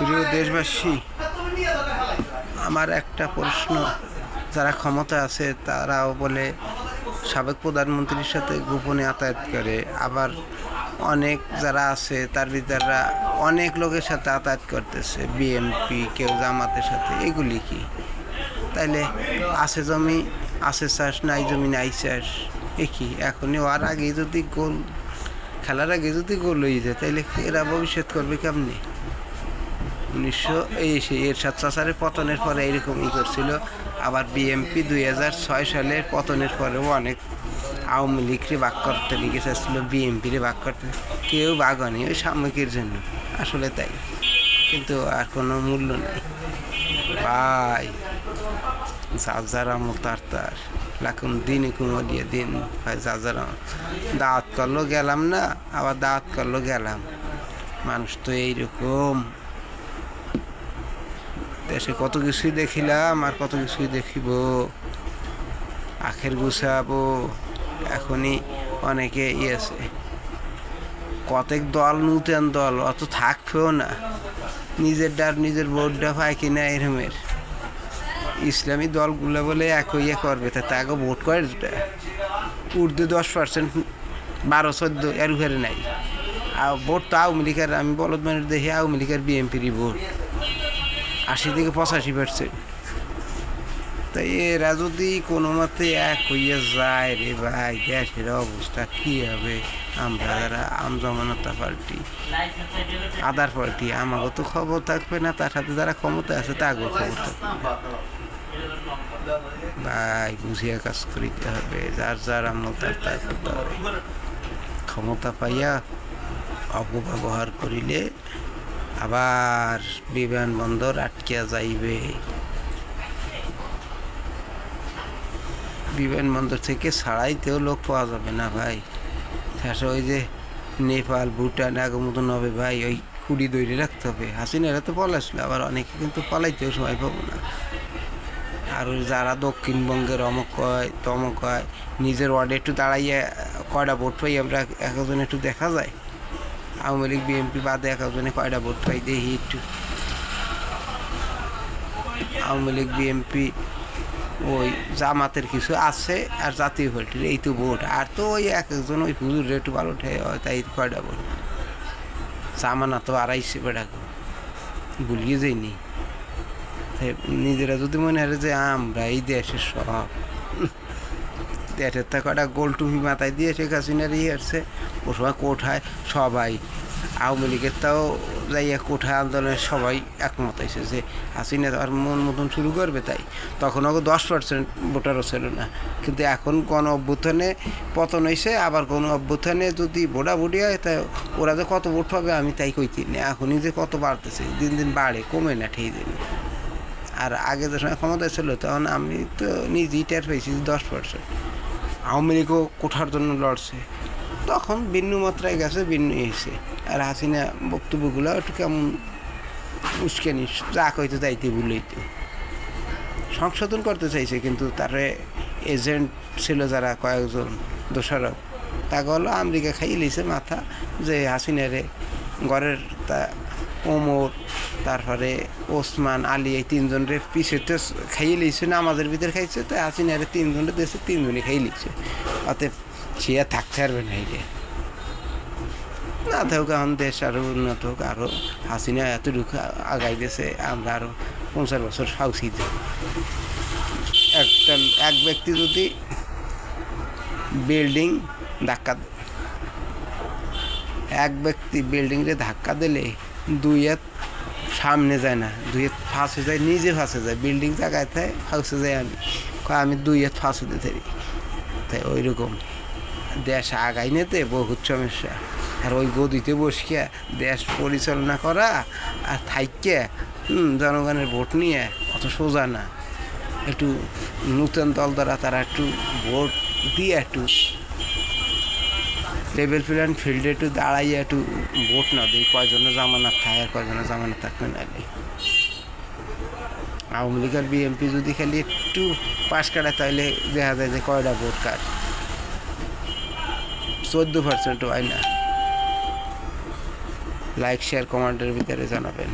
প্রিয় দেশবাসী, আমার একটা প্রশ্ন। যারা ক্ষমতা আছে তারাও বলে সাবেক প্রধানমন্ত্রীর সাথে গোপনে আতায়াত করে, আবার অনেক যারা আছে তার ভিতররা অনেক লোকের সাথে আতায়াত করতেছে, বিএনপি, কেউ জামাতের সাথে। এগুলি কি? তাইলে আছে জমি আছে চাষ, নাই জমি নাই চাষ, এ কি? এখনই ওর আগে যদি গোল, খেলার আগে যদি গোল হয়ে যায়, তাইলে এরা ভবিষ্যৎ করবে কেমনি? 1980 এরশাদ চাচারের পতনের পরে এইরকমই করছিল। আবার বিএনপি 2006 সালের পতনের পরেও অনেক আওয়ামী লীগকে ভাগ করতে লিখে চাচ্ছিল, বিএনপিরে ভাগ করতে, কেউ ভাগ হয়নি ওই সাময়িকের জন্য। আসলে তাই, কিন্তু আর কোনো মূল্য নেই ভাই। যার আমল তার লাখুন দিন কুমলিয়ে দিন ভাই। যার দাওয়াত করলো গেলাম না, আবার দাওয়াত করলো গেলাম। মানুষ তো এইরকম। দেশে কত কিছুই দেখিলাম আর কত কিছুই দেখিব, আখের গুছাবো। এখনই অনেকে আছে, কতক দল নূতন দল অত থাকবেও না, নিজের ডার নিজের ভোটটা পায় কিনা এরমের। ইসলামী দলগুলো বলে এক ইয়ে করবে, তা তাকে ভোট করে উর্দু 10%, 12-14 এর উপরে নাই। আর ভোট তো আওয়ামী লীগের, আমি বলদ মানুষ দেখি আওয়ামী লীগের বিএনপিরই ভোট 80-85%। তাই এরা যদি কোনো মতে এক হইয়া যায় রে ভাই, দেশের অবস্থা কী হবে? আমরা যারা আমজমানতা পার্টি, আদার পার্টি, আমারও তো খবর থাকবে না, তার সাথে যারা ক্ষমতা আছে তাকেও খবর থাকবে ভাই। বুঝিয়া কাজ করিতে হবে, যার আমল তার করতে হবে। ক্ষমতা পাইয়া অপব্যবহার করিলে আবার বিমানবন্দর আটকিয়া যাইবে। বিমানবন্দর থেকে ছাড়াইতেও লোক পাওয়া যাবে না ভাই। শেষে ওই যে নেপাল, ভুটান আগমতন হবে ভাই, ওই খুঁড়ি দৌড়ে রাখতে হবে। হাসিনারা তো পলাইছিল, আবার অনেকে কিন্তু পলাইতেও সময় পাবো না। আর ওই যারা দক্ষিণবঙ্গের অমক হয় তমক হয়, নিজের ওয়ার্ডে একটু দাঁড়াইয়া কয়টা ভোট পাই আমরা একজন একটু দেখা যায়। আওয়ামী লীগ বিএনপি বাদে একজনে কয়টা ভোট পাই দেখি একটু। আওয়ামী লীগ বিএনপি ওই জামাতের কিছু আছে, আর জাতীয় পার্টির এই তো ভোট। আর তো ওই একজন ওই হুজুর একটু ভালো ঠে হয়, তাই কয়টা ভোট। জামানা তো আড়াইশে বেড়াকে ভুলিয়ে যায়নি। নিজেরা যদি মনে হয় যে আমরা এই দেশের সব, দেশের তা কটা গোল টুপি মাথায় দিয়ে শেখ হাসিনার আসছে। ও সময় কোঠায় সবাই, আওয়ামী লীগের তাও যাইয়া কোঠায় আন্দোলনের সবাই একমত হয়েছে যে হাসিনা আর মন মতন শুরু করবে। তাই তখন ওকে 10% ভোটারও ছিল না। কিন্তু এখন গণ অভ্যুত্থানে পতন হয়েছে, আবার গণ অভ্যুত্থানে যদি ভোটাভুটি হয়, তাই ওরা যে কত ভোট পাবে আমি তাই কইতি না। এখনই যে কত বাড়তেছে, দিন দিন বাড়ে, কমে না ঠিক দিন। আর আগে যে সময় ক্ষমতা ছিল তখন আমি তো নিজেই টের পেয়েছি 10%। আওয়ামী লীগও কোঠার জন্য লড়ছে, তখন ভিন্ন মাত্রায় গেছে, ভিন্ন হয়েছে। আর হাসিনা বক্তব্যগুলো একটু কেমন উস্কানি, যা কইতো তাইতে ভুলইতো সংশোধন করতে চাইছে। কিন্তু তার এজেন্ট ছিল যারা কয়েকজন দোষারোপ, তাকে হলো আমেরিকা খাইয়ে লিছে মাথা, যে হাসিনারে ঘরের তা ওমর, তারপরে ওসমান আলী, এই তিনজনের পিছেতে খাইয়ে লিখছে, নামাজের ভিতরে খাইছে। তাই হাসিনারে 3জনের দেশে 3জনই খাইয়ে লিখছে। অতএব সে আর থাকতে পারবে না। এই না থাকুক, এখন দেশ আরও উন্নত হোক, আরও হাসিনা এতটুকু আগাই দিয়েছে, আমরা আরও 50 বছর সাহসী দেব। এক ব্যক্তি যদি বিল্ডিং ধাক্কা, এক ব্যক্তি বিল্ডিংয়ে ধাক্কা দিলে 2 হাত সামনে যায় না, 2 হাত ফাঁসে যায়, নিজে ফাঁসে যায়। বিল্ডিং জায়গায় থাকে ফাঁসে যায়, আমি 2 হাত ফাঁসে দিতে পারি। তাই ওই রকম দেশ আগাই নিতে বহুত সমস্যা। আর ওই গদিতে বসিয়া দেশ পরিচালনা করা আর থাইকে জনগণের ভোট নিয়ে অত সোজা না। একটু নূতন দল দ্বারা তারা একটু ভোট দিয়ে একটু লেভেল প্ল্যান ফিল্ডে একটু দাঁড়াইয়া একটু ভোট না দিই, কয়জনের জামানত থাকে আর কয়জনের জামানত থাকবে না। আওয়ামী লীগ আর বিএনপি যদি খালি একটু পাশ কাটায়, তাহলে দেখা যায় যে কয়টা ভোট কাট 14% হয় না। লাইক শেয়ার কমেন্টের ভিতরে জানাবেন।